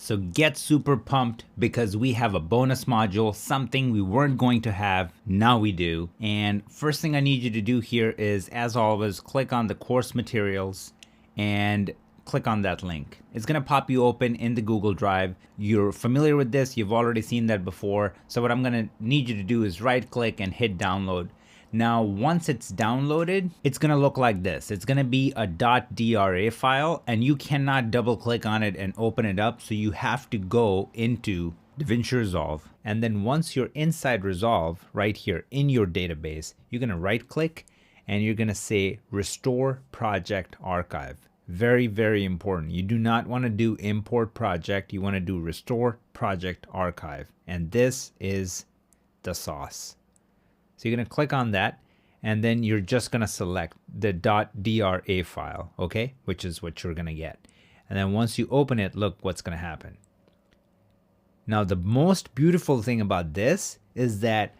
So get super pumped because we have a bonus module, something we weren't going to have, now we do. And first thing I need you to do here is, as always, click on the course materials and click on that link. It's gonna pop you open in the Google Drive. You're familiar with this, you've already seen that before. So what I'm gonna need you to do is right click and hit download. Now, once it's downloaded, it's gonna look like this. It's gonna be a .dra file, and you cannot double click on it and open it up. So you have to go into DaVinci Resolve. And then once you're inside Resolve, right here in your database, you're gonna right click and you're gonna say Restore Project Archive. Very, very important. You do not wanna do Import Project. You wanna do Restore Project Archive. And this is the sauce. So you're going to click on that, and then you're just going to select the .dra file, okay, which is what you're going to get. And then once you open it, look what's going to happen. Now, the most beautiful thing about this is that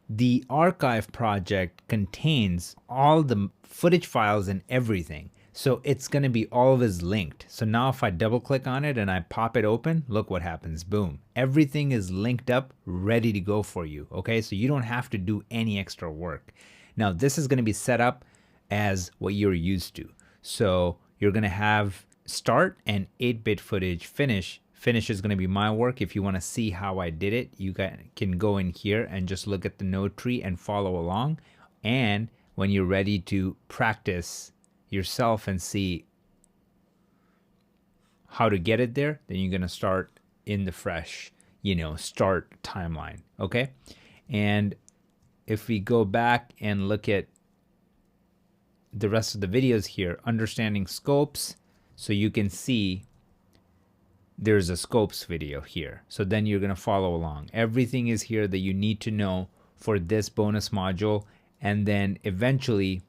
the archive project contains all the footage files and everything. So it's going to be always linked. So now if I double click on it and I pop it open, look what happens. Boom. Everything is linked up, ready to go for you. Okay, so you don't have to do any extra work. Now this is going to be set up as what you're used to. So you're going to have start and 8-bit footage finish. Finish is going to be my work. If you want to see how I did it, you can go in here and just look at the node tree and follow along. And when you're ready to practice yourself and see how to get it there, then you're going to start in the fresh, start timeline. Okay. And if we go back and look at the rest of the videos here, understanding scopes, so you can see there's a scopes video here. So then you're going to follow along. Everything is here that you need to know for this bonus module. And then eventually,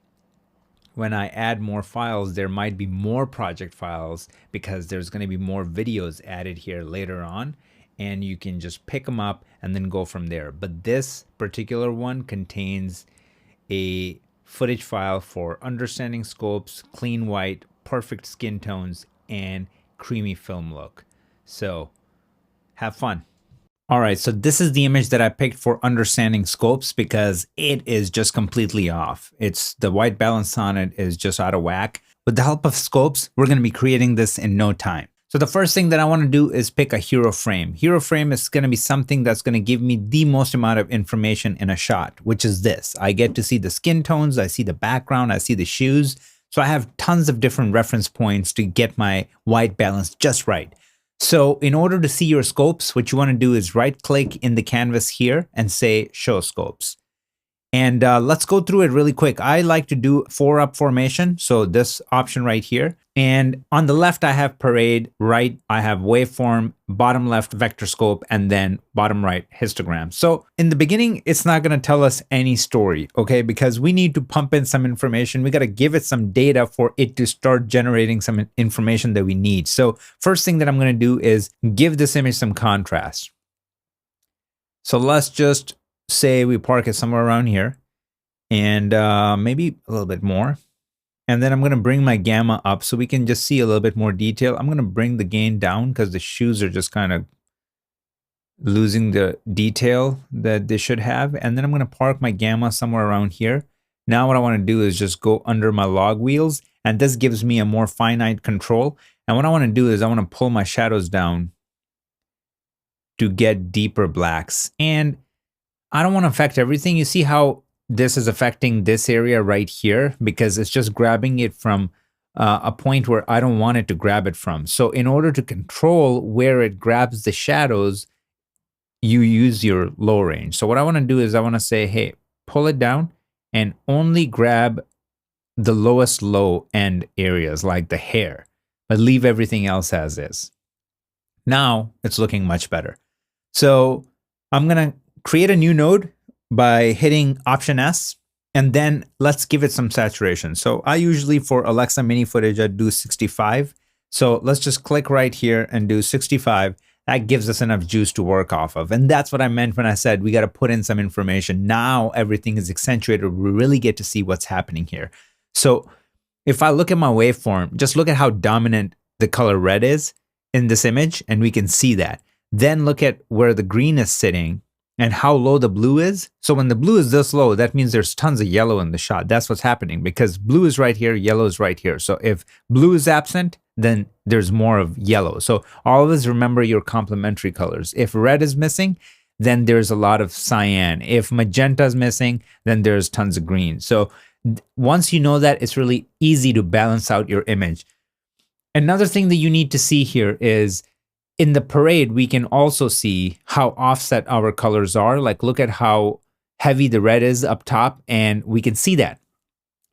when I add more files, there might be more project files because there's going to be more videos added here later on, and you can just pick them up and then go from there. But this particular one contains a footage file for understanding scopes, clean white, perfect skin tones, and creamy film look. So have fun. All right, so this is the image that I picked for understanding scopes because it is just completely off. It's the white balance on it is just out of whack. With the help of scopes, we're going to be creating this in no time. So the first thing that I want to do is pick a hero frame. Hero frame is going to be something that's going to give me the most amount of information in a shot, which is this. I get to see the skin tones, I see the background, I see the shoes. So I have tons of different reference points to get my white balance just right. So in order to see your scopes, what you want to do is right click in the canvas here and say show scopes. And let's go through it really quick. I like to do 4-up formation. So this option right here. And on the left, I have parade. Right, I have waveform. Bottom left, vector scope. And then bottom right, histogram. So in the beginning, it's not going to tell us any story, okay? Because we need to pump in some information. We got to give it some data for it to start generating some information that we need. So first thing that I'm going to do is give this image some contrast. So let's just say we park it somewhere around here and maybe a little bit more. And then I'm going to bring my gamma up so we can just see a little bit more detail. I'm going to bring the gain down because the shoes are just kind of losing the detail that they should have. And then I'm going to park my gamma somewhere around here. Now what I want to do is just go under my log wheels, and this gives me a more finite control. And what I want to do is I want to pull my shadows down to get deeper blacks. And I don't want to affect everything. You see how this is affecting this area right here because it's just grabbing it from a point where I don't want it to grab it from. So in order to control where it grabs the shadows, you use your low range. So what I want to do is I want to say, hey, pull it down and only grab the lowest low end areas like the hair, but leave everything else as is. Now it's looking much better. So I'm going to create a new node by hitting Option S, and then let's give it some saturation. So I usually for Alexa mini footage, I do 65. So let's just click right here and do 65. That gives us enough juice to work off of. And that's what I meant when I said we got to put in some information. Now everything is accentuated. We really get to see what's happening here. So if I look at my waveform, just look at how dominant the color red is. in this image, and we can see that. Then look at where the green is sitting and how low the blue is. So when the blue is this low, that means there's tons of yellow in the shot. That's what's happening, because blue is right here, yellow is right here. So if blue is absent, then there's more of yellow. So always remember your complementary colors. If red is missing, then there's a lot of cyan. If magenta is missing, then there's tons of green. So once you know that, it's really easy to balance out your image. Another thing that you need to see here is in the parade, we can also see how offset our colors are. Like, look at how heavy the red is up top, and we can see that.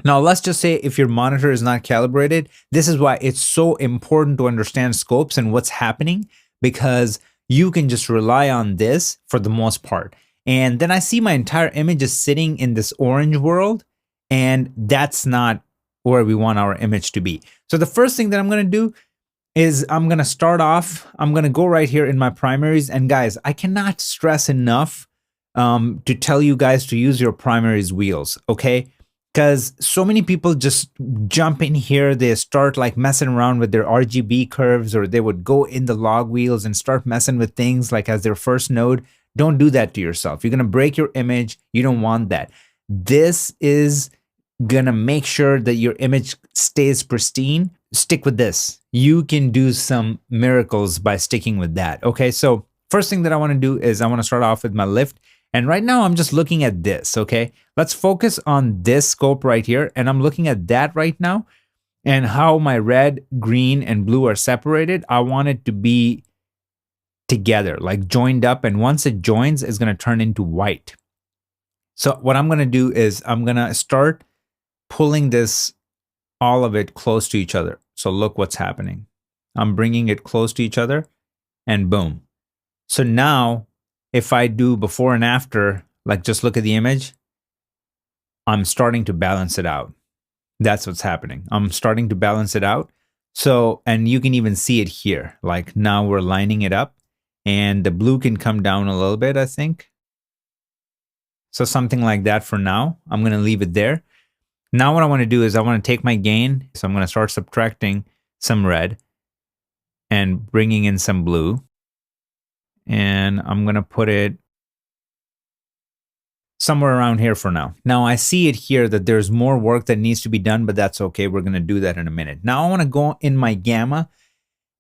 Now, let's just say if your monitor is not calibrated, this is why it's so important to understand scopes and what's happening, because you can just rely on this for the most part. And then I see my entire image is sitting in this orange world, and that's not where we want our image to be. So the first thing that I'm going to do is I'm going to start off, I'm going to go right here in my primaries. And guys, I cannot stress enough to tell you guys to use your primaries wheels, okay? Because so many people just jump in here, they start like messing around with their RGB curves, or they would go in the log wheels and start messing with things like as their first node. Don't do that to yourself. You're going to break your image. You don't want that. This is going to make sure that your image stays pristine. Stick with this. You can do some miracles by sticking with that. Okay, so first thing that I want to do is I want to start off with my lift. And right now I'm just looking at this, okay? Let's focus on this scope right here. And I'm looking at that right now and how my red, green, and blue are separated. I want it to be together, like joined up. And once it joins, it's going to turn into white. So what I'm going to do is I'm going to start pulling this, all of it close to each other. So look what's happening. I'm bringing it close to each other and boom. So now if I do before and after, like just look at the image, I'm starting to balance it out. That's what's happening. I'm starting to balance it out. So, and you can even see it here. Like now we're lining it up and the blue can come down a little bit, I think. So something like that for now. I'm going to leave it there. Now what I want to do is I want to take my gain. So I'm going to start subtracting some red and bringing in some blue. And I'm going to put it somewhere around here for now. Now I see it here that there's more work that needs to be done, but that's okay. We're going to do that in a minute. Now I want to go in my gamma,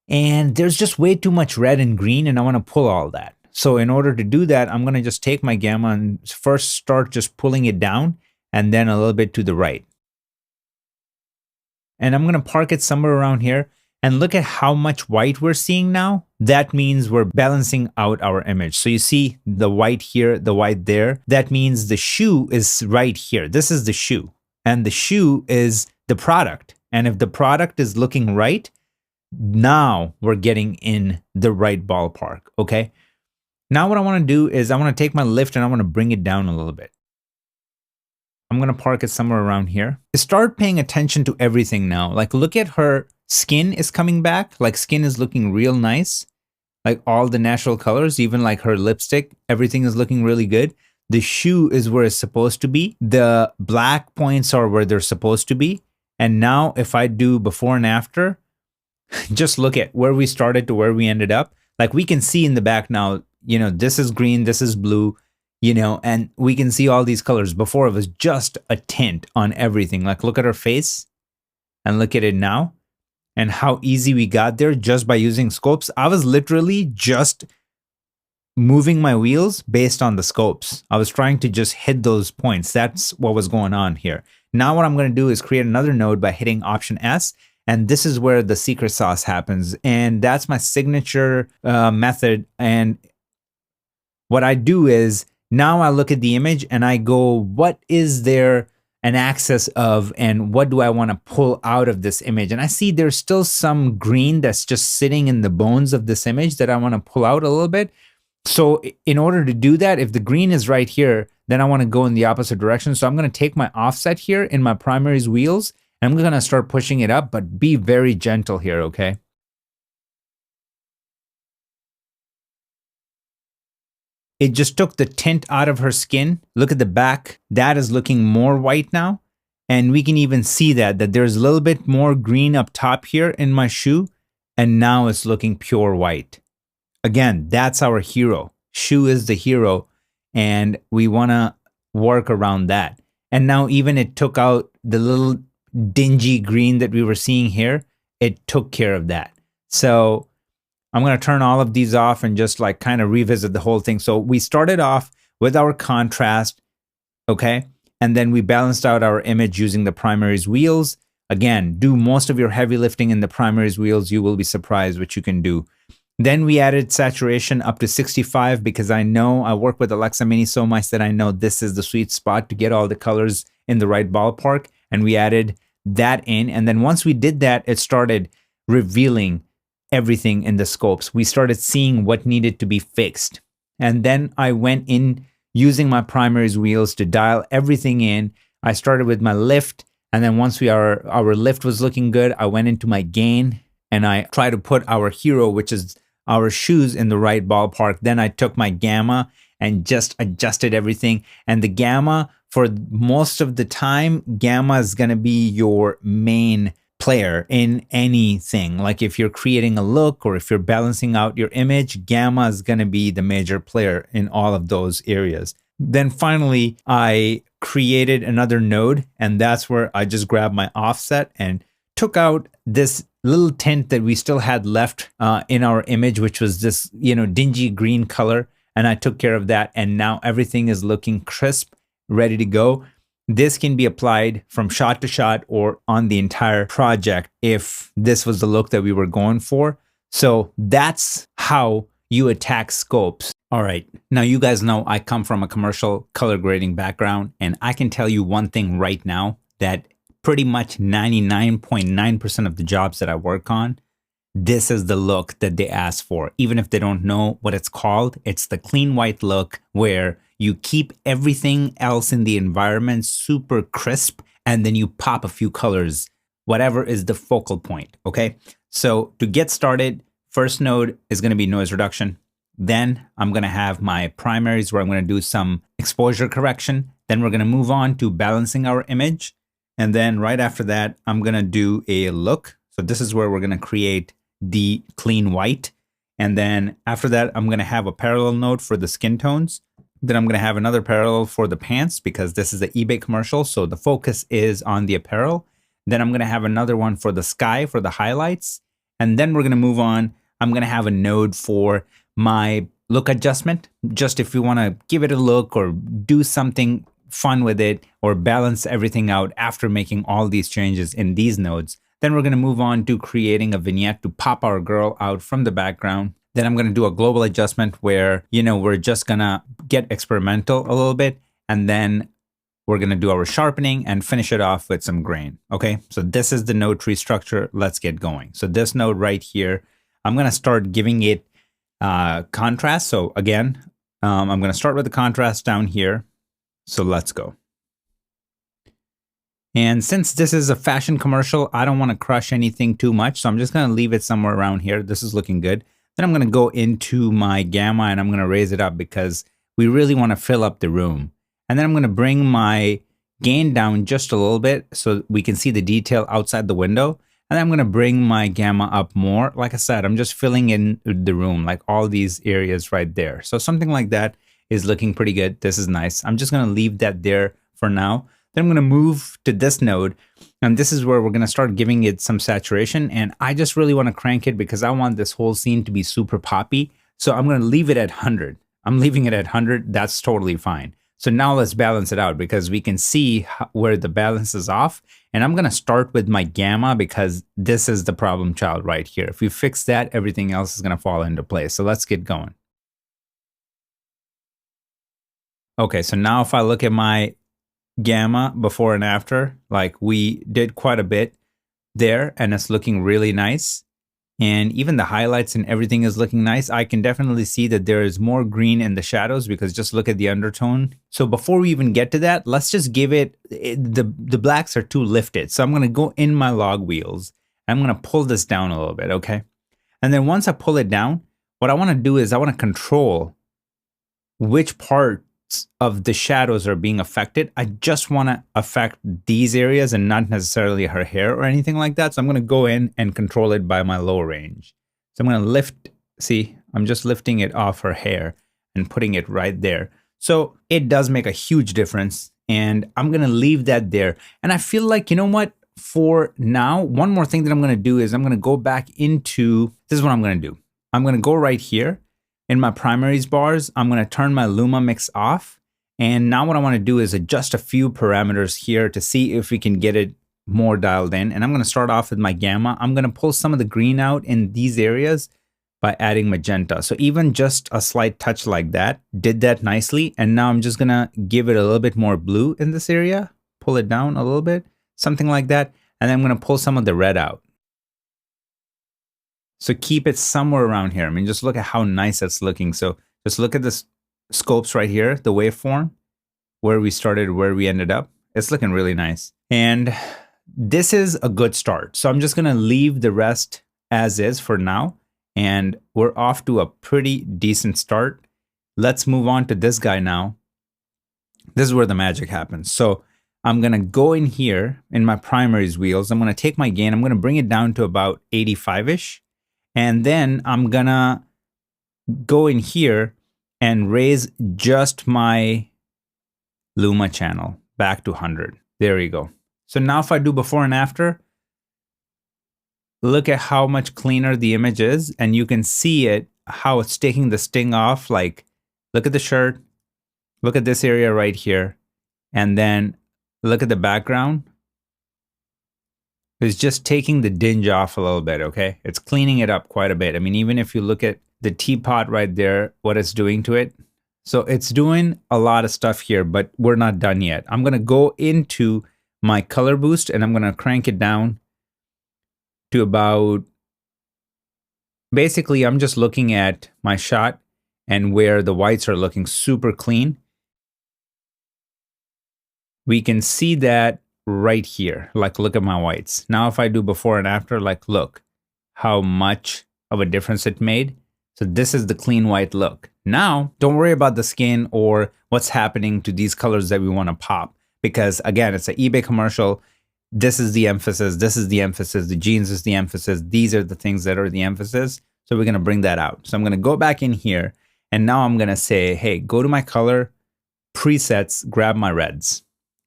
and there's just way too much red and green, and I want to pull all that. So in order to do that, I'm going to just take my gamma and first start just pulling it down and then a little bit to the right. And I'm going to park it somewhere around here. And look at how much white we're seeing now. That means we're balancing out our image. So you see the white here, the white there. That means the shoe is right here. This is the shoe. And the shoe is the product. And if the product is looking right, now we're getting in the right ballpark, okay? Now what I want to do is I want to take my lift and I want to bring it down a little bit. I'm going to park it somewhere around here. Start paying attention to everything now. Like look at her skin is coming back. Like skin is looking real nice. Like all the natural colors, even like her lipstick, everything is looking really good. The shoe is where it's supposed to be. The black points are where they're supposed to be. And now if I do before and after, just look at where we started to where we ended up. Like we can see in the back now, you know, this is green, this is blue, you know, and we can see all these colors. Before it was just a tint on everything. Like look at her face and look at it now and how easy we got there just by using scopes. I was literally just moving my wheels based on the scopes. I was trying to just hit those points. That's what was going on here. Now what I'm going to do is create another node by hitting Option S. And this is where the secret sauce happens. And that's my signature method. And what I do is now I look at the image and I go, what is there an access of and what do I want to pull out of this image? And I see there's still some green that's just sitting in the bones of this image that I want to pull out a little bit. So in order to do that, if the green is right here, then I want to go in the opposite direction. So I'm going to take my offset here in my primaries wheels. I'm going to start pushing it up, but be very gentle here, okay? It just took the tint out of her skin. Look at the back. That is looking more white now. And we can even see that there's a little bit more green up top here in my shoe. and now it's looking pure white. Again, that's our hero. Shoe is the hero, and we want to work around that. And now even it took out the little dingy green that we were seeing here. It took care of that. So I'm going to turn all of these off and just like kind of revisit the whole thing. So we started off with our contrast, okay? And then we balanced out our image using the primaries wheels. Again, do most of your heavy lifting in the primaries wheels. You will be surprised what you can do. Then we added saturation up to 65 because I know I work with Alexa Mini so much that I know this is the sweet spot to get all the colors in the right ballpark. And we added that in. And then once we did that, it started revealing everything in the scopes. We started seeing what needed to be fixed. And then I went in using my primaries wheels to dial everything in. I started with my lift. And then once our lift was looking good, I went into my gain and I tried to put our hero, which is our shoes, in the right ballpark. Then I took my gamma and just adjusted everything. And the gamma, for most of the time, gamma is going to be your main player in anything. Like if you're creating a look or if you're balancing out your image, gamma is going to be the major player in all of those areas. Then finally, I created another node, and that's where I just grabbed my offset and took out this little tint that we still had left in our image, which was this, dingy green color. And I took care of that. And now everything is looking crisp, ready to go. This can be applied from shot to shot or on the entire project if this was the look that we were going for. So that's how you attack scopes. All right. Now, you guys know I come from a commercial color grading background, and I can tell you one thing right now, that pretty much 99.9% of the jobs that I work on, this is the look that they ask for. Even if they don't know what it's called, it's the clean white look where you keep everything else in the environment super crisp, and then you pop a few colors, whatever is the focal point, okay? So to get started, first node is going to be noise reduction. Then I'm going to have my primaries where I'm going to do some exposure correction. Then we're going to move on to balancing our image. And then right after that, I'm going to do a look. So this is where we're going to create the clean white. And then after that, I'm going to have a parallel node for the skin tones. Then I'm going to have another parallel for the pants because this is the eBay commercial. So the focus is on the apparel. Then I'm going to have another one for the sky for the highlights. And then we're going to move on. I'm going to have a node for my look adjustment. Just if you want to give it a look or do something fun with it or balance everything out after making all these changes in these nodes. Then we're going to move on to creating a vignette to pop our girl out from the background. Then I'm going to do a global adjustment where, we're just going to get experimental a little bit. And then we're going to do our sharpening and finish it off with some grain. Okay, so this is the node tree structure. Let's get going. So this node right here, I'm going to start giving it contrast. So again, I'm going to start with the contrast down here. So let's go. And since this is a fashion commercial, I don't want to crush anything too much. So I'm just going to leave it somewhere around here. This is looking good. Then I'm going to go into my gamma and I'm going to raise it up because we really want to fill up the room. And then I'm going to bring my gain down just a little bit so we can see the detail outside the window. And then I'm going to bring my gamma up more. Like I said, I'm just filling in the room, like all these areas right there. So something like that is looking pretty good. This is nice. I'm just going to leave that there for now. Then I'm going to move to this node. And this is where we're going to start giving it some saturation. And I just really want to crank it because I want this whole scene to be super poppy. So I'm going to leave it at 100. I'm leaving it at 100. That's totally fine. So now let's balance it out because we can see where the balance is off. And I'm going to start with my gamma because this is the problem child right here. If we fix that, everything else is going to fall into place. So let's get going. Okay, so now if I look at my gamma before and after, like we did quite a bit there and it's looking really nice. And even the highlights and everything is looking nice. I can definitely see that there is more green in the shadows because just look at the undertone. So before we even get to that, let's just give it, the blacks are too lifted. So I'm going to go in my log wheels. I'm going to pull this down a little bit, okay? And then once I pull it down, what I want to do is I want to control which part of the shadows are being affected. I just want to affect these areas and not necessarily her hair or anything like that. So I'm going to go in and control it by my low range. So I'm going to lift, see, I'm just lifting it off her hair and putting it right there. So it does make a huge difference, and I'm going to leave that there. And I feel like, you know what, for now, one more thing that I'm going to do is I'm going to go back into, this is what I'm going to do. I'm going to go right here in my primaries bars. I'm going to turn my Luma mix off. And now what I want to do is adjust a few parameters here to see if we can get it more dialed in. And I'm going to start off with my gamma. I'm going to pull some of the green out in these areas by adding magenta. So even just a slight touch like that did that nicely. And now I'm just going to give it a little bit more blue in this area, pull it down a little bit, something like that. And then I'm going to pull some of the red out. So keep it somewhere around here. I mean, just look at how nice that's looking. So just look at the scopes right here, the waveform, where we started, where we ended up. It's looking really nice. And this is a good start. So I'm just going to leave the rest as is for now. And we're off to a pretty decent start. Let's move on to this guy now. This is where the magic happens. So I'm going to go in here in my primaries wheels. I'm going to take my gain. I'm going to bring it down to about 85-ish. And then I'm going to go in here and raise just my Luma channel back to 100. There you go. So now if I do before and after, look at how much cleaner the image is. And you can see it, how it's taking the sting off. Like, look at the shirt. Look at this area right here. And then look at the background. It's just taking the dinge off a little bit, okay? It's cleaning it up quite a bit. I mean, even if you look at the teapot right there, what it's doing to it. So it's doing a lot of stuff here, but we're not done yet. I'm going to go into my color boost and I'm going to crank it down to about, basically, I'm just looking at my shot and where the whites are looking super clean. We can see that right here. Like, look at my whites. Now, if I do before and after, like, look how much of a difference it made. So this is the clean white look. Now, don't worry about the skin or what's happening to these colors that we want to pop. Because again, it's an eBay commercial. This is the emphasis. This is the emphasis. The jeans is the emphasis. These are the things that are the emphasis. So we're going to bring that out. So I'm going to go back in here. And now I'm going to say, hey, go to my color presets, grab my reds.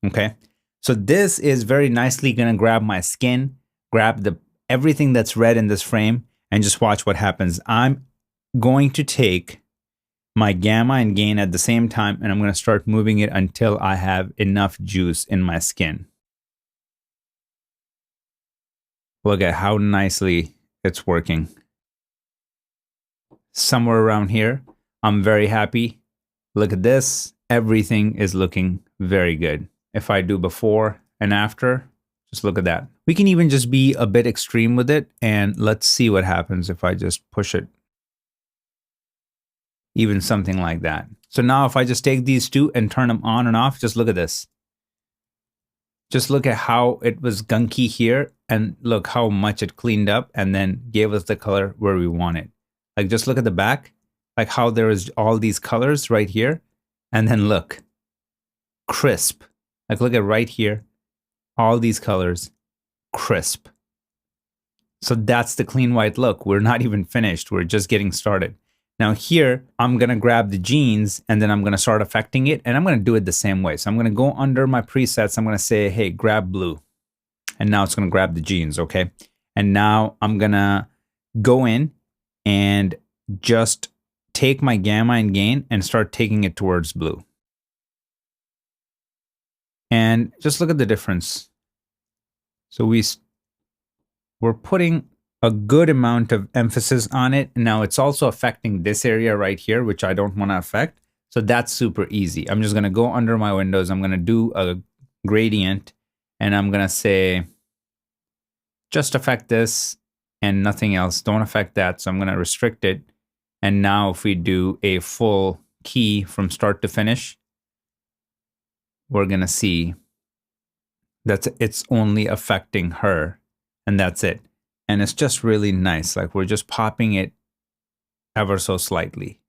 Okay. So this is very nicely going to grab my skin, grab everything that's red in this frame, and just watch what happens. I'm going to take my gamma and gain at the same time, and I'm going to start moving it until I have enough juice in my skin. Look at how nicely it's working. Somewhere around here, I'm very happy. Look at this. Everything is looking very good. If I do before and after, just look at that. We can even just be a bit extreme with it, and let's see what happens if I just push it. Even something like that. So now if I just take these two and turn them on and off, just look at this. Just look at how it was gunky here, and look how much it cleaned up and then gave us the color where we want it. Like, just look at the back, like how there is all these colors right here. And then look, crisp. Like, look at right here, all these colors, crisp. So that's the clean white look. We're not even finished. We're just getting started. Now here, I'm going to grab the jeans and then I'm going to start affecting it. And I'm going to do it the same way. So I'm going to go under my presets. I'm going to say, hey, grab blue. And now it's going to grab the jeans, okay? And now I'm going to go in and just take my gamma and gain and start taking it towards blue. And just look at the difference. So we're putting a good amount of emphasis on it. Now it's also affecting this area right here, which I don't want to affect. So that's super easy. I'm just going to go under my windows. I'm going to do a gradient and I'm going to say, just affect this and nothing else. Don't affect that. So I'm going to restrict it. And now if we do a full key from start to finish, we're going to see that it's only affecting her and that's it. And it's just really nice. Like, we're just popping it ever so slightly.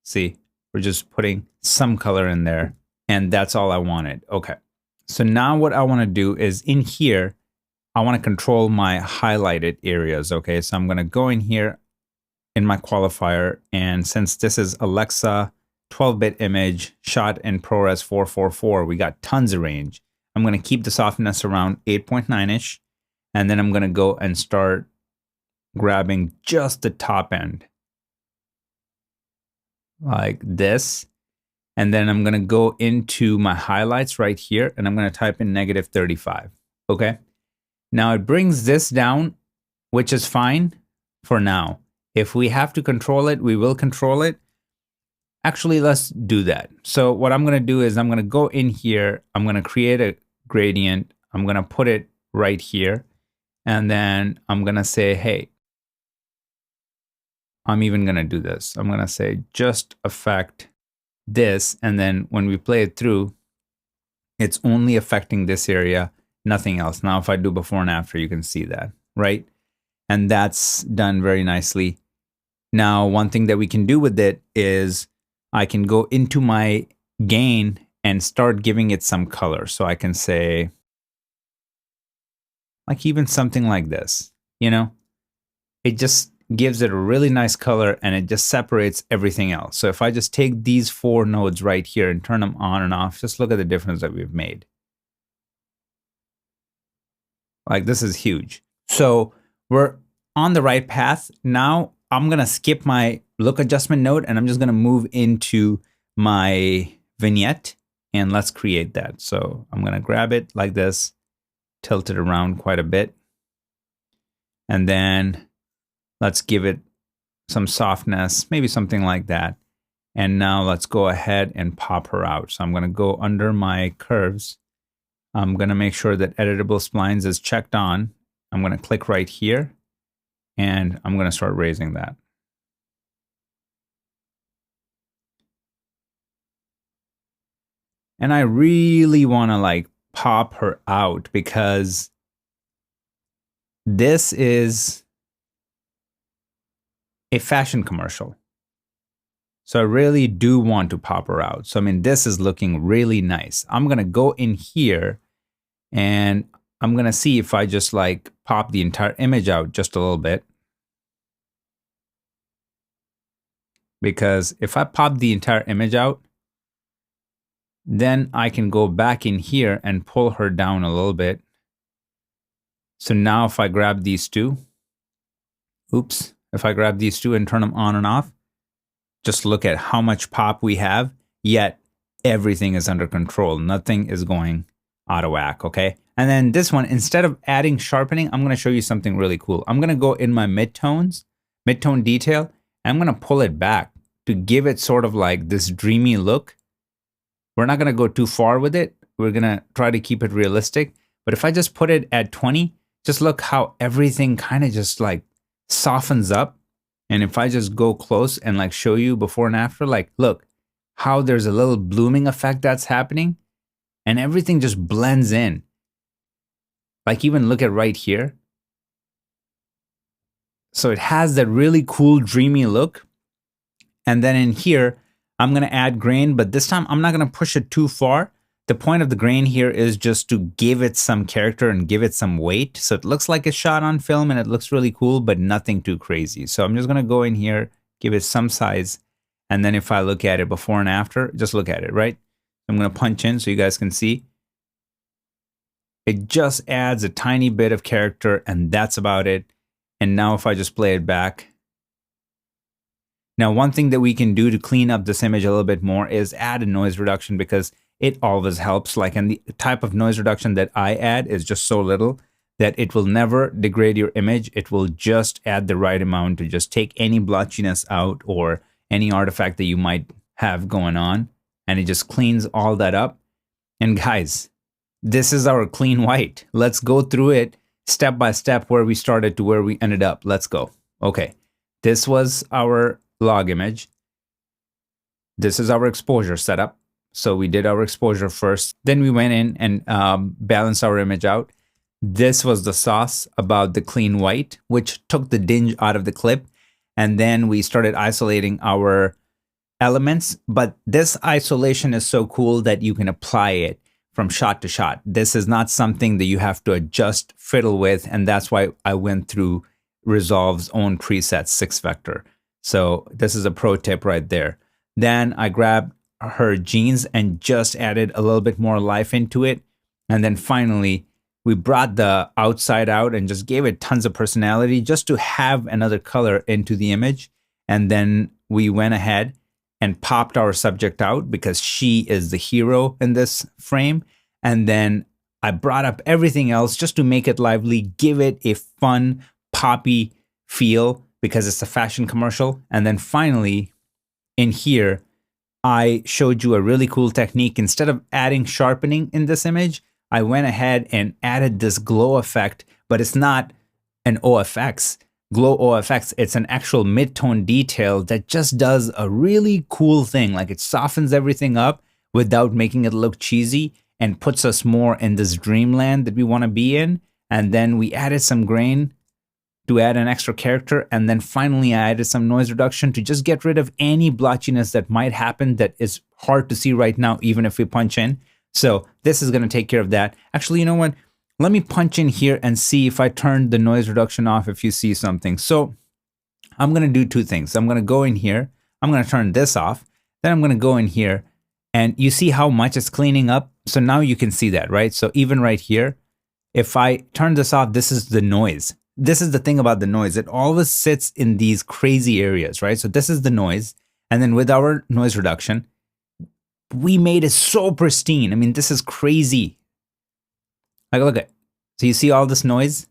See, We're just putting some color in there, and that's all I wanted. Okay. So now what I want to do is in here, I want to control my highlighted areas. Okay. So I'm going to go in here in my qualifier. And since this is Alexa 12-bit image shot in ProRes 444, we got tons of range. I'm going to keep the softness around 8.9-ish. And then I'm going to go and start grabbing just the top end like this. And then I'm going to go into my highlights right here, and I'm going to type in -35. Okay. Now it brings this down, which is fine for now. If we have to control it, we will control it. Actually, let's do that. So what I'm going to do is I'm going to go in here. I'm going to create a gradient. I'm going to put it right here. And then I'm going to say, hey, I'm even going to do this. I'm going to say just affect this. And then when we play it through, it's only affecting this area, nothing else. Now, if I do before and after, you can see that, right? And that's done very nicely. Now, one thing that we can do with it is I can go into my gain and start giving it some color. So I can say, like even something like this, you know, it just gives it a really nice color and it just separates everything else. So if I just take these 4 nodes right here and turn them on and off, just look at the difference that we've made. Like this is huge. So we're on the right path. Now I'm going to skip my look adjustment node and I'm just going to move into my vignette and let's create that. So I'm going to grab it like this, tilt it around quite a bit. And then let's give it some softness, maybe something like that. And now let's go ahead and pop her out. So I'm going to go under my curves. I'm going to make sure that editable splines is checked on. I'm going to click right here and I'm going to start raising that. And I really want to like pop her out because this is a fashion commercial. So I really do want to pop her out. So I mean, this is looking really nice. I'm going to go in here and I'm going to see if I just like pop the entire image out just a little bit. Because if I pop the entire image out, then I can go back in here and pull her down a little bit. So now if I grab these two, oops, if I grab these two and turn them on and off, just look at how much pop we have, yet everything is under control. Nothing is going out of whack, okay? And then this one, instead of adding sharpening, I'm gonna show you something really cool. I'm gonna go in my midtones, midtone detail, and I'm gonna pull it back to give it sort of like this dreamy look. We're not gonna go too far with it. We're gonna try to keep it realistic. But if I just put it at 20, just look how everything kind of just like softens up. And if I just go close and like show you before and after, like look how there's a little blooming effect that's happening and everything just blends in. Like even look at right here. So it has that really cool dreamy look. And then in here, I'm going to add grain, but this time I'm not going to push it too far. The point of the grain here is just to give it some character and give it some weight. So it looks like it's shot on film and it looks really cool, but nothing too crazy. So I'm just going to go in here, give it some size. And then if I look at it before and after, just look at it, right? I'm going to punch in so you guys can see. It just adds a tiny bit of character and that's about it. And now if I just play it back. Now, one thing that we can do to clean up this image a little bit more is add a noise reduction because it always helps. Like, and the type of noise reduction that I add is just so little that it will never degrade your image. It will just add the right amount to just take any blotchiness out or any artifact that you might have going on. And it just cleans all that up. And guys, this is our clean white. Let's go through it step by step where we started to where we ended up. Let's go. Okay, this was our log image. This is our exposure setup. So we did our exposure first. Then we went in and balanced our image out. This was the sauce about the clean white, which took the dinge out of the clip. And then we started isolating our elements, but this isolation is so cool that you can apply it from shot to shot. This is not something that you have to adjust, fiddle with, and that's why I went through Resolve's own presets 6-vector. So this is a pro tip right there. Then I grabbed her jeans and just added a little bit more life into it. And then finally, we brought the outside out and just gave it tons of personality just to have another color into the image. And then we went ahead and popped our subject out because she is the hero in this frame. And then I brought up everything else just to make it lively, give it a fun, poppy feel because it's a fashion commercial. And then finally, in here, I showed you a really cool technique. Instead of adding sharpening in this image, I went ahead and added this glow effect, but it's not an OFX. Glow OFX, it's an actual mid-tone detail that just does a really cool thing. Like it softens everything up without making it look cheesy and puts us more in this dreamland that we want to be in. And then we added some grain to add an extra character. And then finally I added some noise reduction to just get rid of any blotchiness that might happen that is hard to see right now, even if we punch in. So this is going to take care of that. Actually, you know what? Let me punch in here and see if I turn the noise reduction off if you see something. So I'm going to do two things. I'm going to go in here. I'm going to turn this off. Then I'm going to go in here and you see how much it's cleaning up. So now you can see that, right? So even right here, if I turn this off, this is the noise. This is the thing about the noise. It always sits in these crazy areas, right? So this is the noise. And then with our noise reduction, we made it so pristine. I mean, this is crazy. Like, look at, so you see all this noise?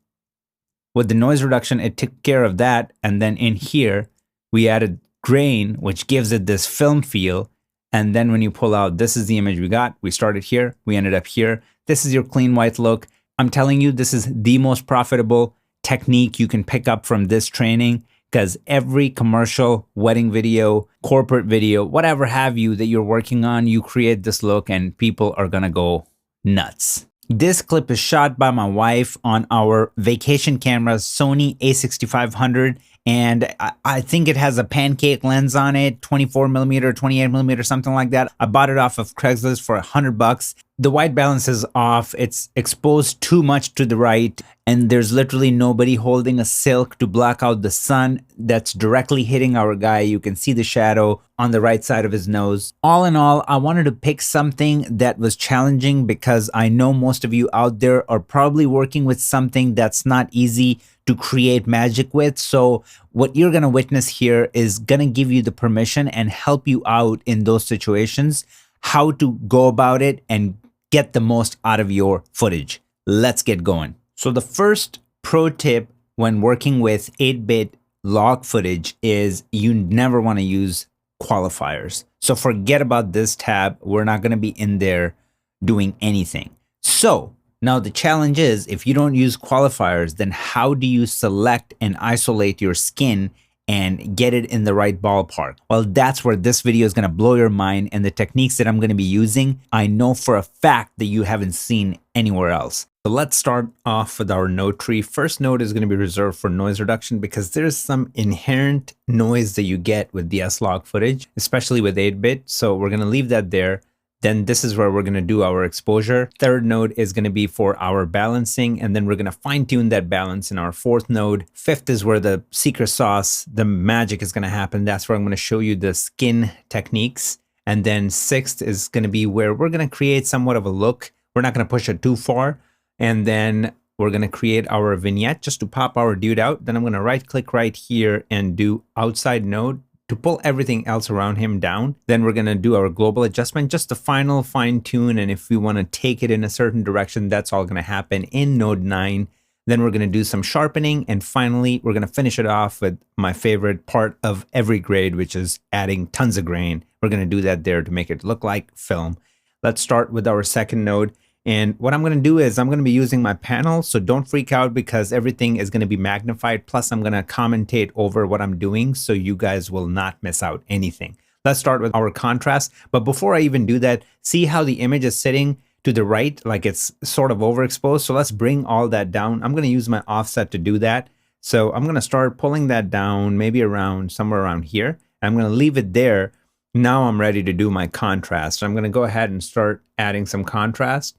With the noise reduction, it took care of that. And then in here, we added grain, which gives it this film feel. And then when you pull out, this is the image we got. We started here, we ended up here. This is your clean white look. I'm telling you, this is the most profitable technique you can pick up from this training because every commercial, wedding video, corporate video, whatever have you that you're working on, you create this look and people are gonna go nuts. This clip is shot by my wife on our vacation camera, Sony a6500, and I think it has a pancake lens on it, 24mm, 28mm, something like that. I bought it off of Craigslist for $100. The white balance is off. It's exposed too much to the right, and there's literally nobody holding a silk to block out the sun that's directly hitting our guy. You can see the shadow on the right side of his nose. All in all, I wanted to pick something that was challenging because I know most of you out there are probably working with something that's not easy to create magic with. So what you're going to witness here is going to give you the permission and help you out in those situations, how to go about it and get the most out of your footage. Let's get going. So the first pro tip when working with 8-bit log footage is you never want to use qualifiers. So forget about this tab. We're not going to be in there doing anything. So now the challenge is, if you don't use qualifiers, then how do you select and isolate your skin and get it in the right ballpark? Well, that's where this video is going to blow your mind, and the techniques that I'm going to be using, I know for a fact that you haven't seen anywhere else. So let's start off with our node tree. First node is going to be reserved for noise reduction because there's some inherent noise that you get with the S-Log footage, especially with 8-bit. So we're going to leave that there. Then this is where we're going to do our exposure. Third node is going to be for our balancing, and then we're going to fine tune that balance in our fourth node. Fifth is where the secret sauce, the magic is going to happen. That's where I'm going to show you the skin techniques. And then sixth is going to be where we're going to create somewhat of a look. We're not going to push it too far. And then we're going to create our vignette just to pop our dude out. Then I'm going to right click right here and do outside node to pull everything else around him down. Then we're going to do our global adjustment, just the final fine tune. And if we want to take it in a certain direction, that's all going to happen in node 9. Then we're going to do some sharpening. And finally, we're going to finish it off with my favorite part of every grade, which is adding tons of grain. We're going to do that there to make it look like film. Let's start with our second node. And what I'm going to do is I'm going to be using my panel. So don't freak out because everything is going to be magnified. Plus I'm going to commentate over what I'm doing so you guys will not miss out anything. Let's start with our contrast. But before I even do that, see how the image is sitting to the right, like it's sort of overexposed. So let's bring all that down. I'm going to use my offset to do that. So I'm going to start pulling that down, maybe around somewhere around here. I'm going to leave it there. Now I'm ready to do my contrast. I'm going to go ahead and start adding some contrast.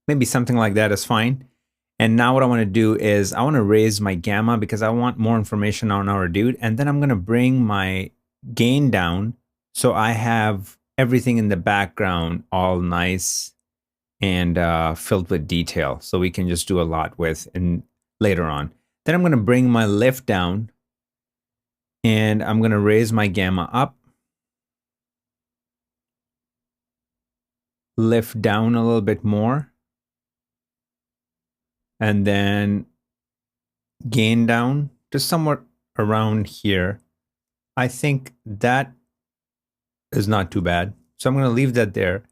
Maybe something like that is fine. And now what I want to do is I want to raise my gamma because I want more information on our dude. And then I'm going to bring my gain down so I have everything in the background all nice and filled with detail. So we can just do a lot with and later on. Then I'm going to bring my lift down and I'm going to raise my gamma up. Lift down a little bit more. And then gain down to somewhat around here. I think that is not too bad. So I'm going to leave that there.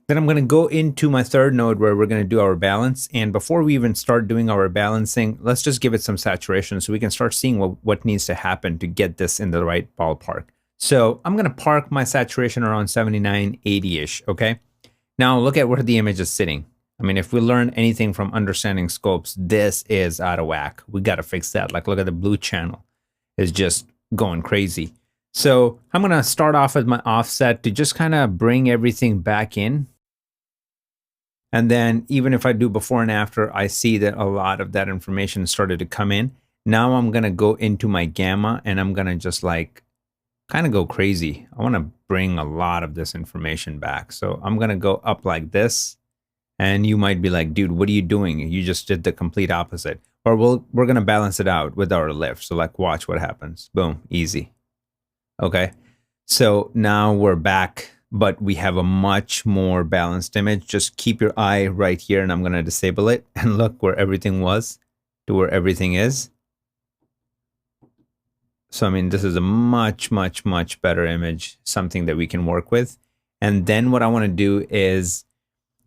Then I'm going to go into my third node where we're going to do our balance. And before we even start doing our balancing, let's just give it some saturation so we can start seeing what needs to happen to get this in the right ballpark. So I'm going to park my saturation around 79, 80-ish, okay? Now look at where the image is sitting. I mean, if we learn anything from understanding scopes, this is out of whack. We got to fix that. Like, look at the blue channel. It's just going crazy. So I'm going to start off with my offset to just kind of bring everything back in. And then even if I do before and after, I see that a lot of that information started to come in. Now I'm going to go into my gamma and I'm going to just like kind of go crazy. I want to bring a lot of this information back. So I'm going to go up like this. And you might be like, dude, what are you doing? You just did the complete opposite. Or we're going to balance it out with our lift. So like, watch what happens. Boom, easy. Okay. So now we're back, but we have a much more balanced image. Just keep your eye right here and I'm going to disable it and look where everything was to where everything is. So, I mean, this is a much, much, much better image, something that we can work with. And then what I want to do is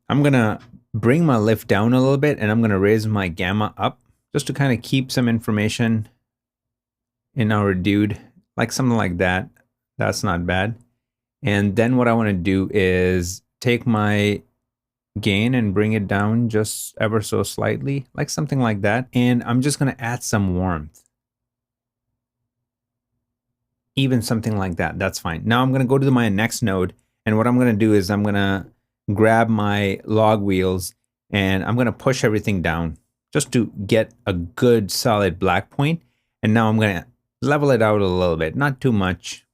I'm going to bring my lift down a little bit and I'm going to raise my gamma up just to kind of keep some information in our dude, like something like that. That's not bad. And then what I want to do is take my gain and bring it down just ever so slightly, like something like that. And I'm just going to add some warmth. Even something like that. That's fine. Now I'm going to go to my next node. And what I'm going to do is I'm going to grab my log wheels and I'm going to push everything down just to get a good solid black point. And now I'm going to level it out a little bit, not too much.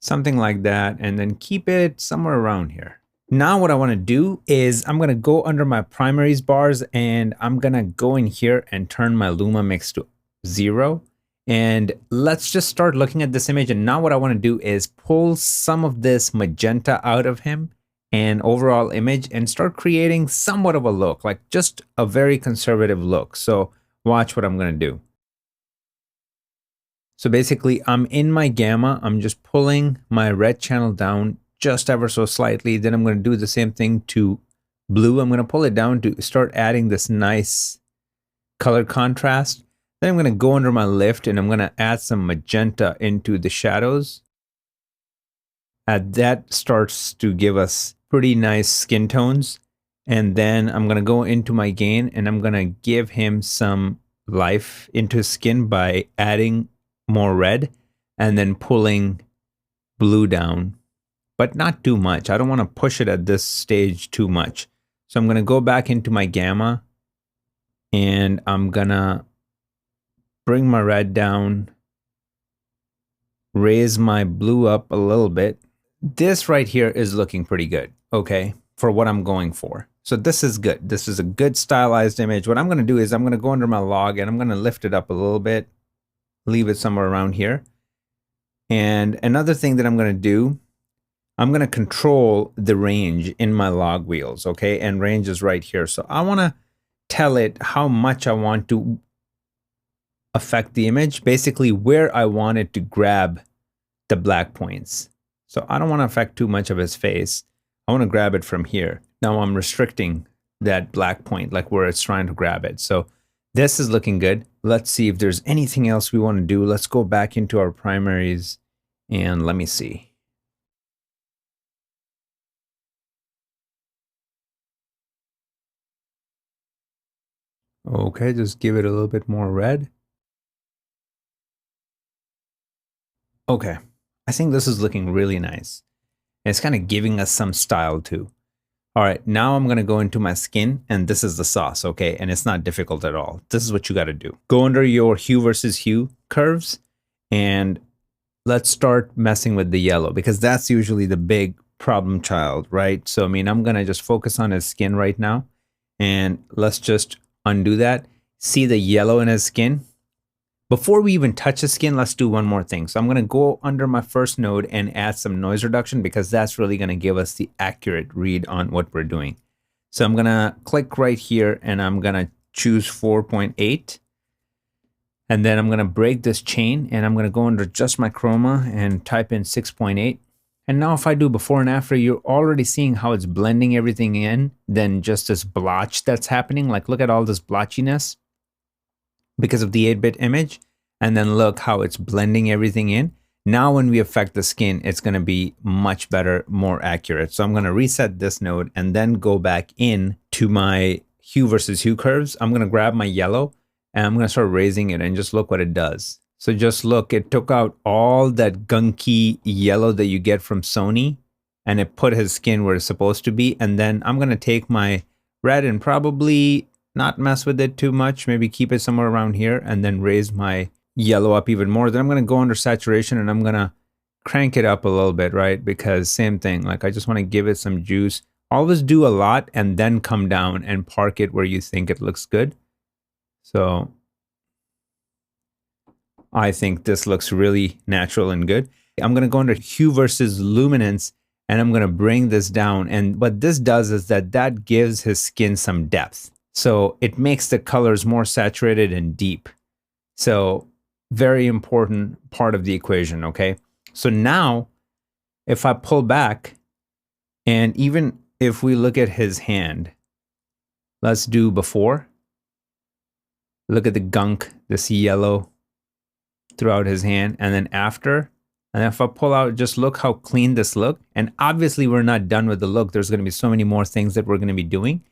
Something like that, and then keep it somewhere around here. Now what I want to do is I'm going to go under my primaries bars and I'm going to go in here and turn my Luma mix to 0. And let's just start looking at this image. And now what I want to do is pull some of this magenta out of him and overall image and start creating somewhat of a look, like just a very conservative look. So watch what I'm going to do. So basically I'm in my gamma, I'm just pulling my red channel down just ever so slightly. Then I'm going to do the same thing to blue. I'm going to pull it down to start adding this nice color contrast. Then I'm going to go under my lift and I'm going to add some magenta into the shadows. That starts to give us pretty nice skin tones. And then I'm going to go into my gain and I'm going to give him some life into his skin by adding more red and then pulling blue down, but not too much. I don't want to push it at this stage too much. So I'm going to go back into my gamma and I'm going to bring my red down, raise my blue up a little bit. This right here is looking pretty good, okay, for what I'm going for. So this is good. This is a good stylized image. What I'm going to do is I'm going to go under my log and I'm going to lift it up a little bit, leave it somewhere around here. And another thing that I'm going to do, I'm going to control the range in my log wheels, okay? And range is right here. So I want to tell it how much I want to affect the image, basically where I want it to grab the black points. So I don't want to affect too much of his face. I want to grab it from here. Now I'm restricting that black point, like where it's trying to grab it. So this is looking good. Let's see if there's anything else we want to do. Let's go back into our primaries and let me see. Okay, just give it a little bit more red. Okay, I think this is looking really nice. It's kind of giving us some style too. All right, now I'm gonna go into my skin, and this is the sauce, okay? And it's not difficult at all. This is what you gotta do. Go under your hue versus hue curves, and let's start messing with the yellow, because that's usually the big problem child, right? So, I mean, I'm gonna just focus on his skin right now, and let's just undo that. See the yellow in his skin? Before we even touch the skin, let's do one more thing. So I'm gonna go under my first node and add some noise reduction, because that's really gonna give us the accurate read on what we're doing. So I'm gonna click right here, and I'm gonna choose 4.8. And then I'm gonna break this chain, and I'm gonna go under just my chroma and type in 6.8. And now if I do before and after, you're already seeing how it's blending everything in, then just this blotch that's happening. Like, look at all this blotchiness because of the 8-bit image, and then look how it's blending everything in. Now when we affect the skin, it's gonna be much better, more accurate. So I'm gonna reset this node and then go back in to my hue versus hue curves. I'm gonna grab my yellow, and I'm gonna start raising it, and just look what it does. So just look, it took out all that gunky yellow that you get from Sony, and it put his skin where it's supposed to be. And then I'm gonna take my red and probably not mess with it too much, maybe keep it somewhere around here, and then raise my yellow up even more. Then I'm gonna go under saturation, and I'm gonna crank it up a little bit, right? Because same thing, like I just wanna give it some juice. Always do a lot and then come down and park it where you think it looks good. So I think this looks really natural and good. I'm gonna go under hue versus luminance, and I'm gonna bring this down. And what this does is that gives his skin some depth. So it makes the colors more saturated and deep. So very important part of the equation, okay? So now if I pull back, and even if we look at his hand, let's do before. Look at the gunk, this yellow throughout his hand, and then after. And if I pull out, just look how clean this look. And obviously we're not done with the look. There's gonna be so many more things that we're gonna be doing.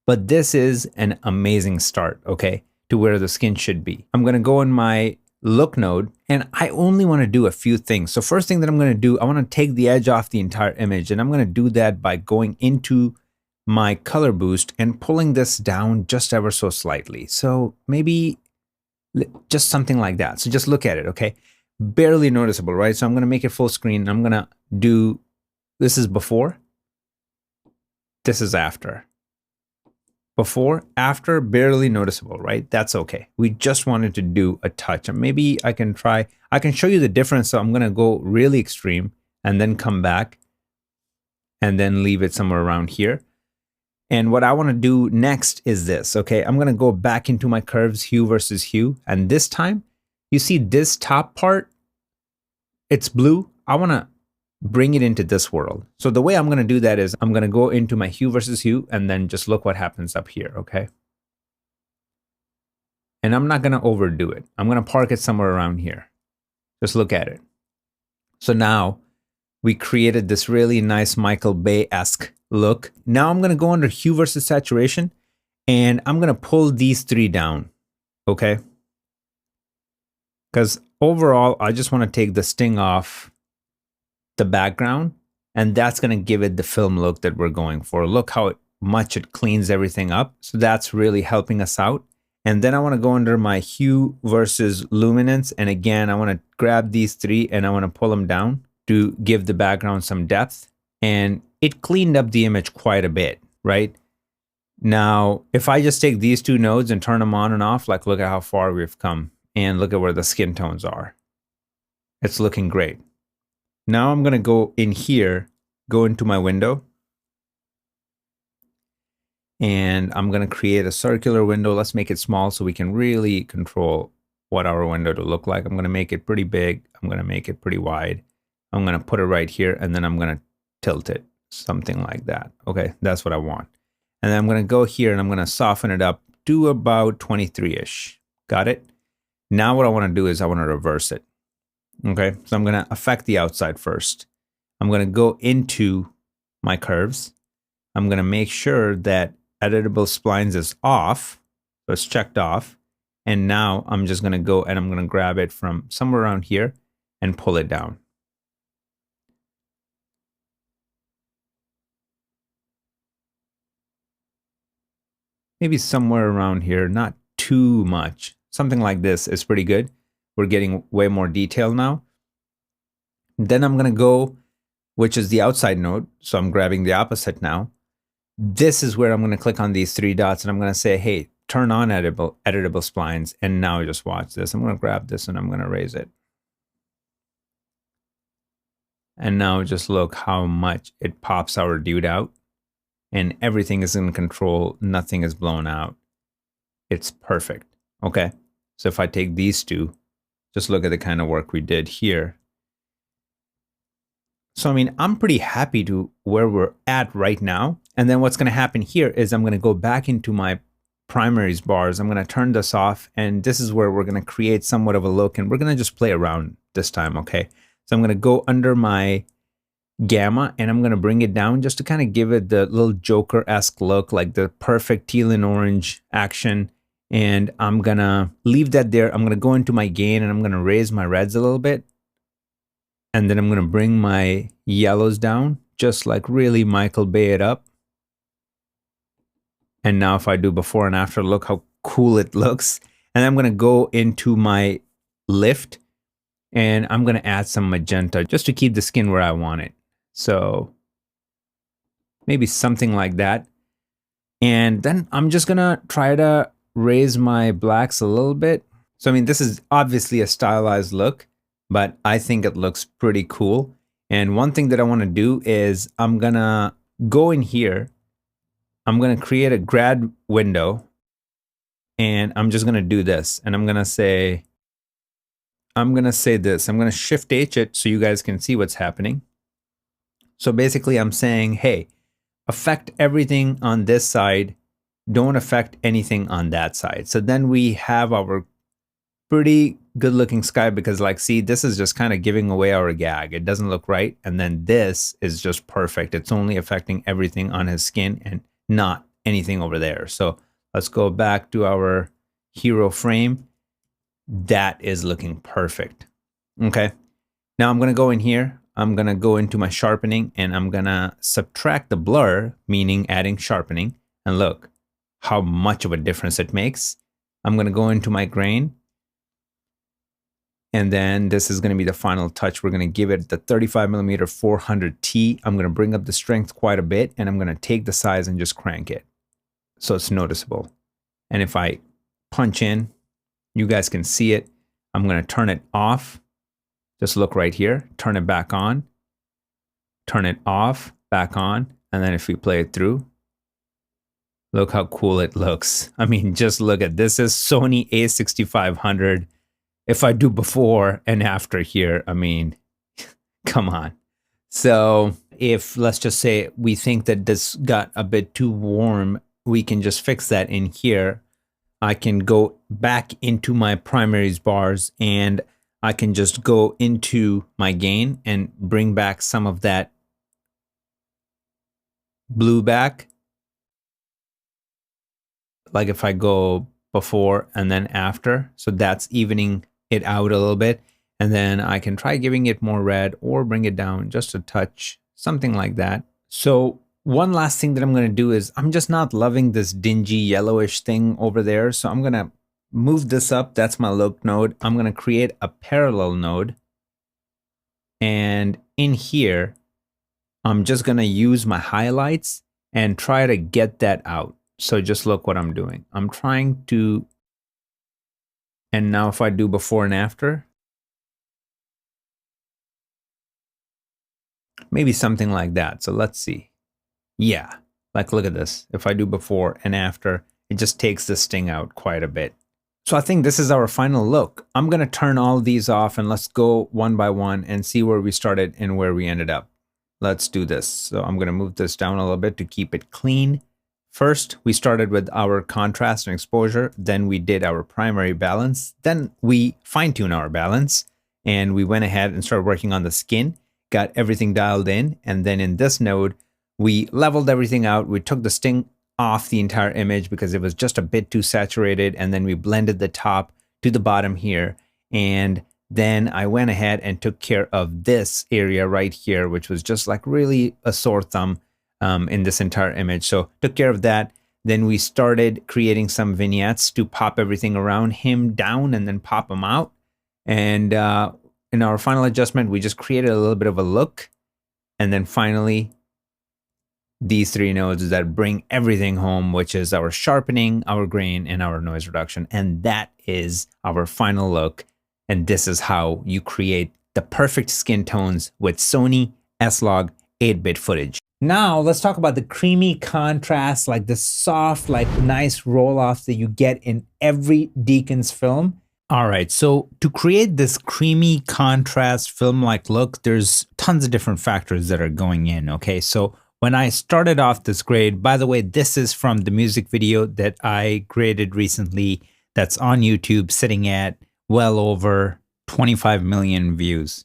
But this is an amazing start, okay, to where the skin should be. I'm gonna go in my look node, and I only wanna do a few things. So first thing that I'm gonna do, I wanna take the edge off the entire image, and I'm gonna do that by going into my color boost and pulling this down just ever so slightly. So maybe just something like that. So just look at it, okay? Barely noticeable, right? So I'm gonna make it full screen. I'm gonna do, this is before, this is after. Before, after, barely noticeable, right? That's okay. We just wanted to do a touch. And maybe I can show you the difference. So I'm gonna go really extreme and then come back and then leave it somewhere around here. And what I wanna do next is this, okay? I'm gonna go back into my curves, hue versus hue. And this time, you see this top part, it's blue. I wanna bring it into this world. So the way I'm gonna do that is I'm gonna go into my hue versus hue, and then just look what happens up here, okay? And I'm not gonna overdo it. I'm gonna park it somewhere around here. Just look at it. So now we created this really nice Michael Bay-esque look. Now I'm gonna go under hue versus saturation, and I'm gonna pull these three down, okay? Because overall, I just wanna take the sting off the background, and that's gonna give it the film look that we're going for. Look how much it cleans everything up. So that's really helping us out. And then I wanna go under my hue versus luminance, and again, I wanna grab these three and I wanna pull them down to give the background some depth. And it cleaned up the image quite a bit, right? Now, if I just take these two nodes and turn them on and off, like look at how far we've come, and look at where the skin tones are. It's looking great. Now I'm gonna go in here, go into my window, and I'm gonna create a circular window. Let's make it small so we can really control what our window to look like. I'm gonna make it pretty big. I'm gonna make it pretty wide. I'm gonna put it right here, and then I'm gonna tilt it, something like that. Okay, that's what I want. And then I'm gonna go here and I'm gonna soften it up to about 23-ish. Got it? Now what I wanna do is I wanna reverse it. Okay, so I'm gonna affect the outside first. I'm gonna go into my curves. I'm gonna make sure that editable splines is off, so it's checked off. And now I'm just gonna go and I'm gonna grab it from somewhere around here, and pull it down. Maybe somewhere around here, not too much. Something like this is pretty good. We're getting way more detail now. Then I'm going to go, which is the outside node. So I'm grabbing the opposite now. This is where I'm going to click on these three dots and I'm going to say, hey, turn on editable splines. And now just watch this. I'm going to grab this and I'm going to raise it. And now just look how much it pops our dude out. And everything is in control. Nothing is blown out. It's perfect. Okay. So if I take these two, just look at the kind of work we did here. So, I mean, I'm pretty happy to where we're at right now. And then what's going to happen here is I'm going to go back into my primaries bars. I'm going to turn this off. And this is where we're going to create somewhat of a look. And we're going to just play around this time. Okay. So I'm going to go under my gamma and I'm going to bring it down just to kind of give it the little Joker-esque look, like the perfect teal and orange action. And I'm going to leave that there. I'm going to go into my gain and I'm going to raise my reds a little bit. And then I'm going to bring my yellows down, just like really Michael Bay it up. And now if I do before and after, look how cool it looks. And I'm going to go into my lift and I'm going to add some magenta just to keep the skin where I want it. So maybe something like that. And then I'm just going to try to raise my blacks a little bit. So, I mean, this is obviously a stylized look, but I think it looks pretty cool. And one thing that I want to do is I'm going to go in here. I'm going to create a grad window and I'm just going to do this. And I'm going to say this. I'm going to shift H it so you guys can see what's happening. So basically I'm saying, hey, affect everything on this side. Don't affect anything on that side. So then we have our pretty good looking sky because like, see, this is just kind of giving away our gag. It doesn't look right. And then this is just perfect. It's only affecting everything on his skin and not anything over there. So let's go back to our hero frame. That is looking perfect. Okay. Now I'm going to go in here. I'm going to go into my sharpening and I'm going to subtract the blur, meaning adding sharpening. And look how much of a difference it makes. I'm going to go into my grain. And then this is going to be the final touch. We're going to give it the 35mm 400T. I'm going to bring up the strength quite a bit and I'm going to take the size and just crank it so it's noticeable. And if I punch in, you guys can see it. I'm going to turn it off. Just look right here, turn it back on, turn it off, back on. And then if we play it through, look how cool it looks. I mean, just look at this is Sony a6500. If I do before and after here, I mean, come on. So if let's just say we think that this got a bit too warm, we can just fix that in here. I can go back into my primaries bars and I can just go into my gain and bring back some of that blue back. Like if I go before and then after, so that's evening it out a little bit. And then I can try giving it more red or bring it down just a touch, something like that. So one last thing that I'm going to do is I'm just not loving this dingy yellowish thing over there. So I'm going to move this up. That's my look node. I'm going to create a parallel node. And in here, I'm just going to use my highlights and try to get that out. So just look what I'm doing. I'm trying to, and now if I do before and after, maybe something like that. So let's see. Yeah, like look at this. If I do before and after, it just takes the sting out quite a bit. So I think this is our final look. I'm going to turn all these off and let's go one by one and see where we started and where we ended up. Let's do this. So I'm going to move this down a little bit to keep it clean. First, we started with our contrast and exposure. Then we did our primary balance. Then we fine-tuned our balance and we went ahead and started working on the skin, got everything dialed in. And then in this node, we leveled everything out. We took the sting off the entire image because it was just a bit too saturated. And then we blended the top to the bottom here. And then I went ahead and took care of this area right here, which was just like really a sore thumb in this entire image. So took care of that. Then we started creating some vignettes to pop everything around him down and then pop him out. And in our final adjustment, we just created a little bit of a look. And then finally, these three nodes that bring everything home, which is our sharpening, our grain, and our noise reduction. And that is our final look. And this is how you create the perfect skin tones with Sony S-Log 8-bit footage. Now let's talk about the creamy contrast, like the soft, like nice roll-offs that you get in every Deakins film. All right, so to create this creamy contrast film-like look, there's tons of different factors that are going in, okay? So when I started off this grade, by the way, this is from the music video that I graded recently that's on YouTube, sitting at well over 25 million views.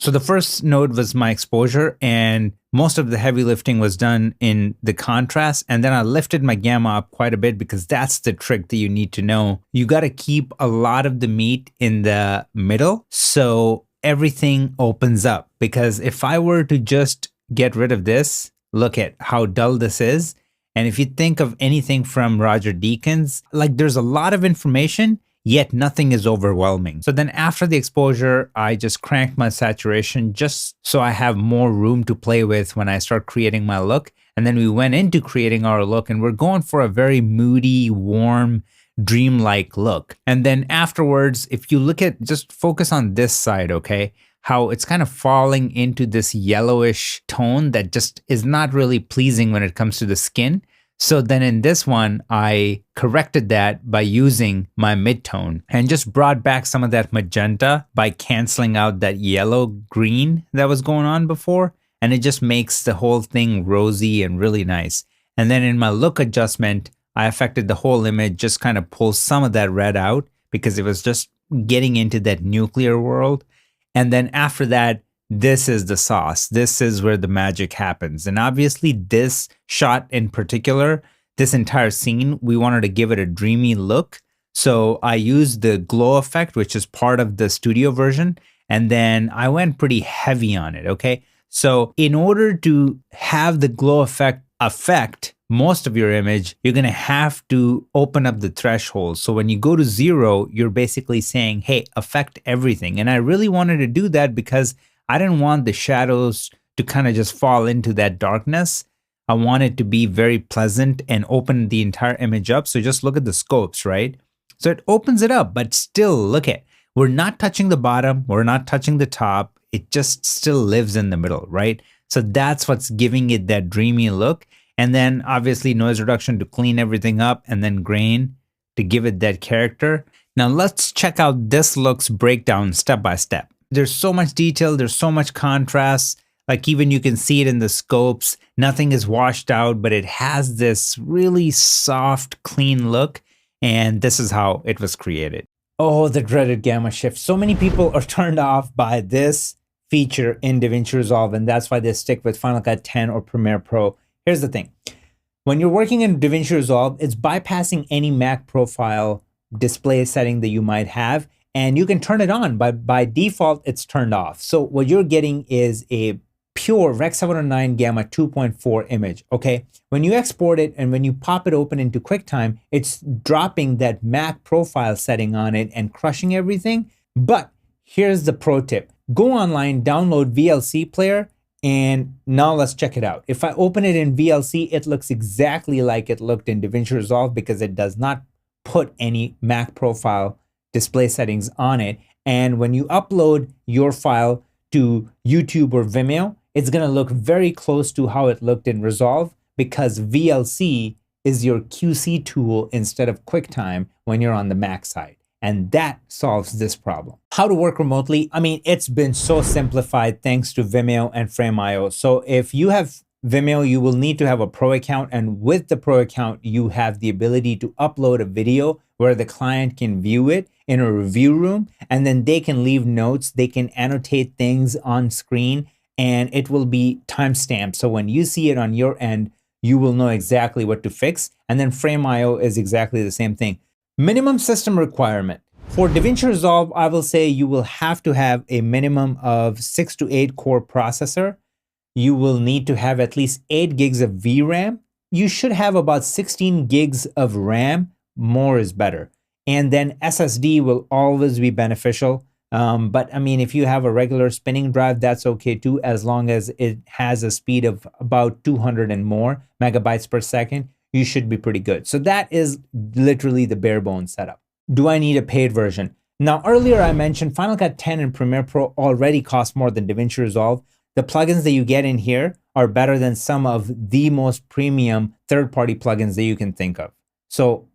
So the first node was my exposure, and most of the heavy lifting was done in the contrast. And then I lifted my gamma up quite a bit because that's the trick that you need to know. You got to keep a lot of the meat in the middle so everything opens up. Because if I were to just get rid of this, look at how dull this is. And if you think of anything from Roger Deakins, like there's a lot of information, yet nothing is overwhelming. So then after the exposure, I just cranked my saturation just so I have more room to play with when I start creating my look. And then we went into creating our look, and we're going for a very moody, warm, dreamlike look. And then afterwards, if you look at, just focus on this side, okay? How it's kind of falling into this yellowish tone that just is not really pleasing when it comes to the skin. So then in this one, I corrected that by using my midtone and just brought back some of that magenta by canceling out that yellow green that was going on before. And it just makes the whole thing rosy and really nice. And then in my look adjustment, I affected the whole image, just kind of pull some of that red out because it was just getting into that nuclear world. And then after that, this is the sauce. This is where the magic happens. And obviously this shot in particular, this entire scene, we wanted to give it a dreamy look. So I used the glow effect, which is part of the studio version. And then I went pretty heavy on it, okay? So in order to have the glow effect affect most of your image, you're going to have to open up the threshold. So when you go to 0, you're basically saying, hey, affect everything. And I really wanted to do that because I didn't want the shadows to kind of just fall into that darkness. I want it to be very pleasant and open the entire image up. So just look at the scopes, right? So it opens it up, but still look at, we're not touching the bottom. We're not touching the top. It just still lives in the middle, right? So that's what's giving it that dreamy look. And then obviously noise reduction to clean everything up, and then grain to give it that character. Now let's check out this look's breakdown step by step. There's so much detail, there's so much contrast, like even you can see it in the scopes. Nothing is washed out, but it has this really soft, clean look, and this is how it was created. Oh, the dreaded gamma shift. So many people are turned off by this feature in DaVinci Resolve, and that's why they stick with Final Cut 10 or Premiere Pro. Here's the thing. When you're working in DaVinci Resolve, it's bypassing any Mac profile display setting that you might have, and you can turn it on. By default, it's turned off. So what you're getting is a pure Rec 709 Gamma 2.4 image, okay? When you export it and when you pop it open into QuickTime, it's dropping that Mac profile setting on it and crushing everything. But here's the pro tip. Go online, download VLC Player, and now let's check it out. If I open it in VLC, it looks exactly like it looked in DaVinci Resolve because it does not put any Mac profile display settings on it. And when you upload your file to YouTube or Vimeo, it's going to look very close to how it looked in Resolve because VLC is your QC tool instead of QuickTime when you're on the Mac side. And that solves this problem. How to work remotely? I mean, it's been so simplified thanks to Vimeo and Frame.io. So if you have Vimeo, you will need to have a pro account. And with the pro account, you have the ability to upload a video where the client can view it in a review room, and then they can leave notes. They can annotate things on screen, and it will be timestamped. So when you see it on your end, you will know exactly what to fix. And then Frame.io is exactly the same thing. Minimum system requirement. For DaVinci Resolve, I will say you will have to have a minimum of 6 to 8 core processor. You will need to have at least 8 gigs of VRAM. You should have about 16 gigs of RAM. More is better. And then SSD will always be beneficial. But I mean, if you have a regular spinning drive, that's okay too, as long as it has a speed of about 200 and more megabytes per second, you should be pretty good. So that is literally the bare bones setup. Do I need a paid version? Now, earlier I mentioned Final Cut 10 and Premiere Pro already cost more than DaVinci Resolve. The plugins that you get in here are better than some of the most premium third-party plugins that you can think of. So,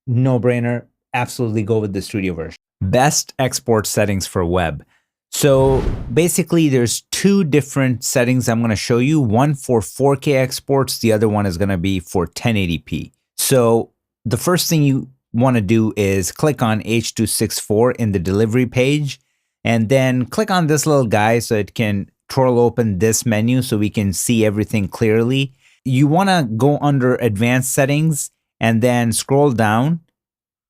no brainer, absolutely go with the studio version. Best export settings for web. So basically there's two different settings I'm going to show you. One for 4K exports, the other one is going to be for 1080p. So the first thing you want to do is click on H.264 in the delivery page, and then click on this little guy so it can twirl open this menu so we can see everything clearly. You want to go under advanced settings and then scroll down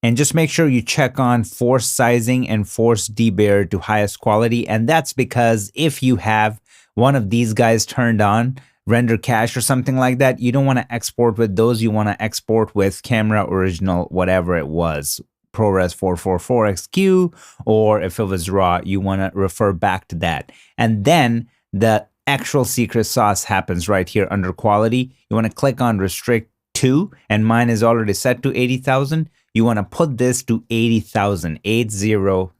and just make sure you check on force sizing and force debayer to highest quality. And that's because if you have one of these guys turned on, render cache or something like that, you don't want to export with those. You want to export with camera original, whatever it was, ProRes 444XQ, or if it was RAW, you want to refer back to that. And then the actual secret sauce happens right here under quality. You want to click on restrict to, and mine is already set to 80,000. You want to put this to 80,000, 80,000,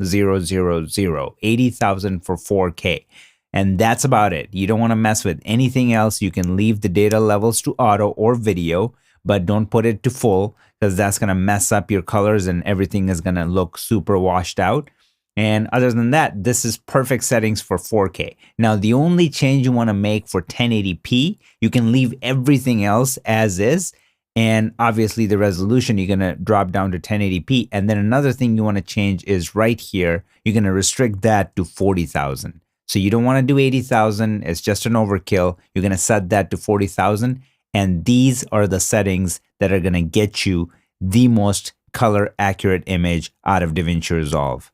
80,000 for 4K. And that's about it. You don't want to mess with anything else. You can leave the data levels to auto or video, but don't put it to full because that's going to mess up your colors and everything is going to look super washed out. And other than that, this is perfect settings for 4K. Now, the only change you want to make for 1080p, you can leave everything else as is. And obviously the resolution, you're going to drop down to 1080p. And then another thing you want to change is right here, you're going to restrict that to 40,000. So you don't want to do 80,000. It's just an overkill. You're going to set that to 40,000. And these are the settings that are going to get you the most color accurate image out of DaVinci Resolve.